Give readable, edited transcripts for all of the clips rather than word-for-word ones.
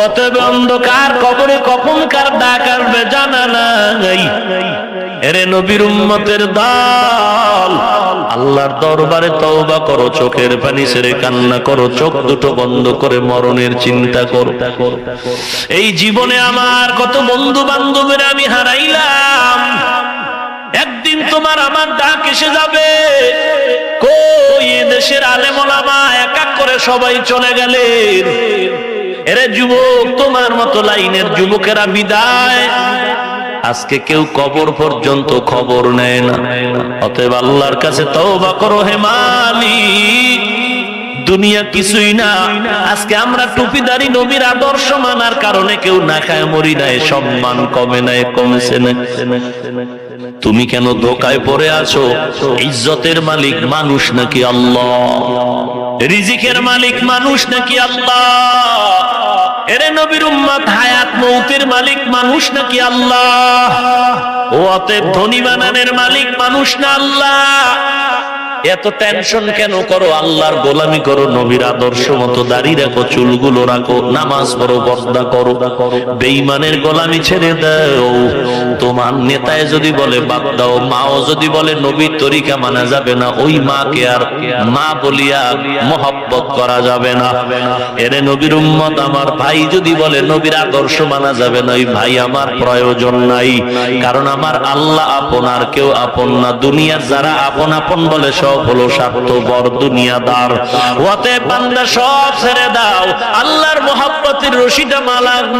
অতএব অন্ধকার কবরে কখন কার ডাক আসবে জানা নাই। এরে নবীর উম্মতের দল, আল্লাহর দরবারে তওবা করো, চোখের পানি ছেড়ে কান্না করো, চোখ দুটো বন্ধ করে মরণের চিন্তা করো। এই জীবনে আমার কত বন্ধু বান্ধবের আমি হারাইলাম, একদিন তোমার আমার ডাক এসে যাবে। কই দেশের আলেম ওলামা এক এক করে সবাই চলে গেলেন। এরে যুবক, তোমার মতো লাইনের যুবকেরা বিদায়, আজকে কেউ কবর পর্যন্ত খবর নেয় না। অতএব আল্লাহর কাছে তওবা করো হে মালিক, দুনিয়া কিছুই না। আজকে আমরা টুপিদারি নবীর আদর্শ মানার কারণে কেউ না খায় মরি নাই, সম্মান কমে নাই, কমেছে না। তুমি কেন ধোকায় পড়ে আছো? ইজ্জতের মালিক মানুষ নাকি আল্লাহ? রিজিকের মালিক মানুষ নাকি আল্লাহ? এরে নবীর উম্মত, হায়াত মৌতের মালিক মানুষ নাকি আল্লাহ? ও অতএব ধনী বানানের মালিক মানুষ না আল্লাহ? এত টেনশন কেন করো? আল্লাহর গোলামি করো, নবীর আদর্শ মতো দাড়ি রাখো, চুলগুলো রাখো, নামাজ পড়ো, পর্দা করো, বেঈমানের গোলামি ছেড়ে দাও। তোমার নেতায় যদি বলে বাদ দাও, মাও যদি বলে নবীর তরিকা মানা যাবে না, ওই মাকে আর মা বলিয়া মহব্বত করা যাবে না। এরে নবীর উম্মত, আমার ভাই যদি বলে নবীর আদর্শ মানা যাবে না, ওই ভাই আমার প্রয়োজন নাই। কারণ আমার আল্লাহ আপন, আর কেউ আপন না। দুনিয়ার যারা আপন আপন বলে সব হলো স্বার্থপর, দুনিয়াদার। অতএব বান্দা সব ছেড়ে দাও, আল্লাহর মহব্বতের রশিটা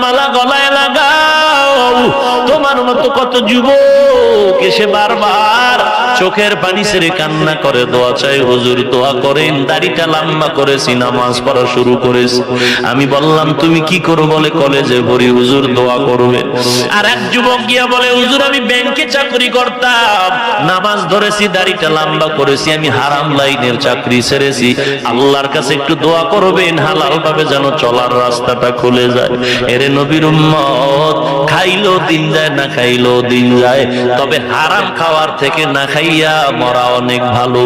মালা গলায় লাগাও। তোমার মতো কত যুবক এসে বারবার চোখের পানি ছেড়ে কান্না করে, দোয়া চাই, হুজুর দোয়া করেন। দাড়িটা লম্বা করেছি, নামাজ পড়া শুরু করেছি। আমি বললাম তুমি কি করো? বলে কলেজে পড়ি। হুজুর দোয়া করবে। আর এক যুবক গিয়া বলে, হুজুর আমি ব্যাংকে চাকরি করতাম, নামাজ ধরেছি, দাড়িটা লম্বা করেছি, আমি হারাম লাইনের চাকরি ছেড়েছি, আল্লাহর কাছে একটু দোয়া করবেন, হালাল ভাবে যেন চলার রাস্তাটা খুলে যায়। এরে নবীর উম্মত, খাইলো দিন যায়, না খাইলো দিন যায়, তবে হারাম খাওয়ার থেকে না খাইয়া মরা অনেক ভালো।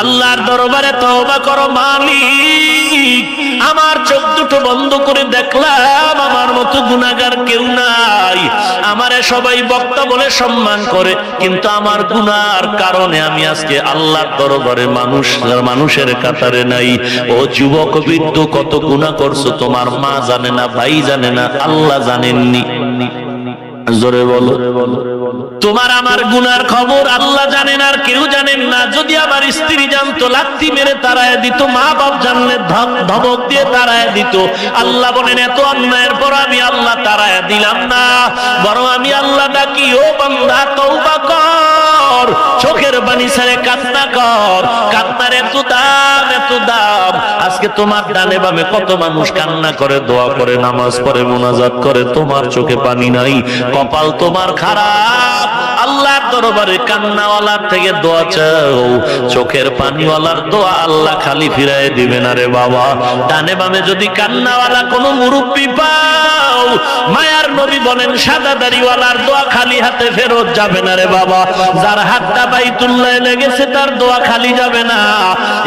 আল্লাহর দরবারে তওবা করো মালিক। আমার চোখ দুটো বন্ধ করে দেখলাম আমার মতো গুনাহগার কেউ নাই। আমারে সবাই বক্তা বলে সম্মান করে, কিন্তু আমার গুনার কারণে আমি আজকে আল্লাহর দরবারে মানুষের কাতারে নাই। ও যুবক বৃদ্ধ, কত গুনাহ করছো, তোমার মা জানে না, ভাই জানে না, আল্লাহ জানেননি। জোরে বলো। তোমার আমার গুনার খবর আল্লাহ জানেন, আর কেউ জানেন না। যদি আমার স্ত্রী জানতো, লাথি মেরে তাড়ায় দিত, মা বাপ জানলে ধমক দিয়ে তাড়ায় দিত। আল্লাহ বলেন, এত অন্যায়ের পর আমি আল্লাহ তাড়ায় দিলাম না, বরং আমি আল্লাহ ডাকি, ও বান্দা তওবা কর, চোখের পানি ছেড়ে কান্না কর। কান্নার এত দাম, এত দাম। আজকে তোমার ডানে বামে কত মানুষ কান্না করে, দোয়া করে, নামাজ পড়ে, মুনাজাত করে, তোমার চোখে পানি নাই। কপাল তোমার খারাপ। আল্লাহর দরবারে কান্নাওয়ালার থেকে দোয়া চাও, চোখের পানিওয়ালার দোয়া আল্লাহ খালি ফিরায় দিবে না রে বাবা। ডানে বামে যদি কান্নাওয়ালা কোনো মুরব্বি পাও, মায়ার নবী বলেন, সাদা দাড়িওয়ালার দোয়া খালি হাতে ফেরত যাবে না রে বাবা। যার হাতটা বাইতুল্লাহে লেগেছে তার দোয়া খালি যাবে না।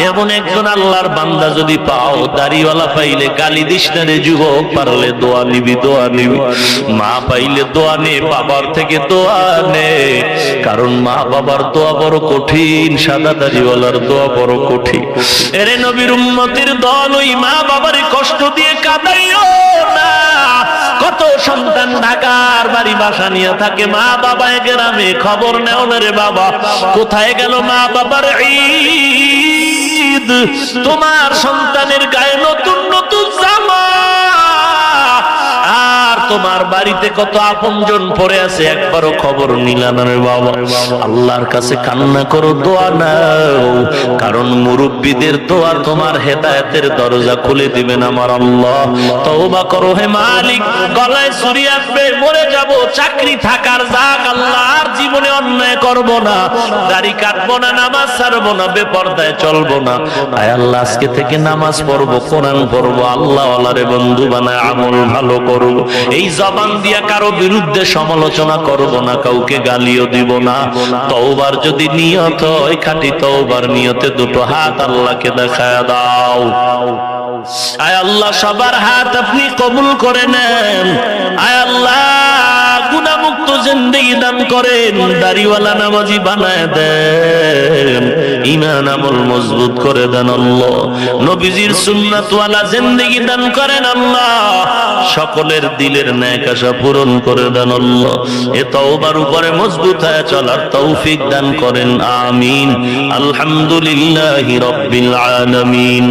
এমন একজন আল্লাহর বান্দা যদি পাও, দাড়িওয়ালা পাইলে গালি দিস না রে যুবক, পারলে দোয়া নিবি, দোয়া নিবি। মা পাইলে দোয়া নে, বাবার থেকে দোয়া নে, কারণ মা বাবার দোয়া বড় কঠিন, সাদা দাড়িওয়ালার দোয়া বড় কঠিন। এরে নবীর উম্মতের দল, ওই মা বাবার কষ্ট দিয়ে কাঁদাইও না। কত সন্তান ঢাকার বাড়ি বাসা নিয়ে থাকে, মা বাবা গ্রামে, খবর নেও না রে বাবা। কোথায় গেল মা বাবার ঈদ? তোমার সন্তানের গায়ে নতুন নতুন জামা, আর তোমার বাড়িতে কত আপনজন পড়ে আছে, একবারও খবর নিলা না রে বাবা। আল্লাহর কাছে কান্না করো, দোয়া নাও, কারণ মুরব্বীদের দোয়া তোমার হেদায়েতের দরজা খুলে দিবেন আমার আল্লাহ। তওবা করো হে মালিক। গলায় ছুরি আসবে, মরে যাব, চাকরি থাকার যাক, আল্লাহ আর জীবনে অন্যায় করব না, দাড়ি কাটবো না, নামাজ ছাড়বো না, বেপরদায় চলবো না। আয় আল্লাহ, আজকে থেকে নামাজ পড়বো, কোরআন পড়বো, আল্লাহ ওয়ালারে বন্ধু বানায় আমল ভালো করব। এই জবান দিয়া কারো বিরুদ্ধে সমালোচনা করব না, কাউকে গালিও দিব না। তওবার যদি নিয়ত হয়, খাঁটি তওবার নিয়তে দুটো হাত আল্লাহকে দেখায় দাও। আয় আল্লাহ সবার হাত আপনি কবুল করে নেন। আয় আল্লাহ গুনাহমুক্ত জিন্দেগি দান করেন, দাড়িওয়ালা নামাজি বানায় দেন, ঈমান আমল মজবুত করে দেন আল্লাহ। নবীজির সুন্নাতওয়ালা জিন্দেগি দান করেন আল্লাহ। সকলের দিলের নেক আশা পূরণ করে দেন আল্লাহ। এ তওবার উপরে মজবুত হয়ে চলার তৌফিক দান করেন, আমিন। আলহামদুলিল্লাহি রাব্বিল আলামিন।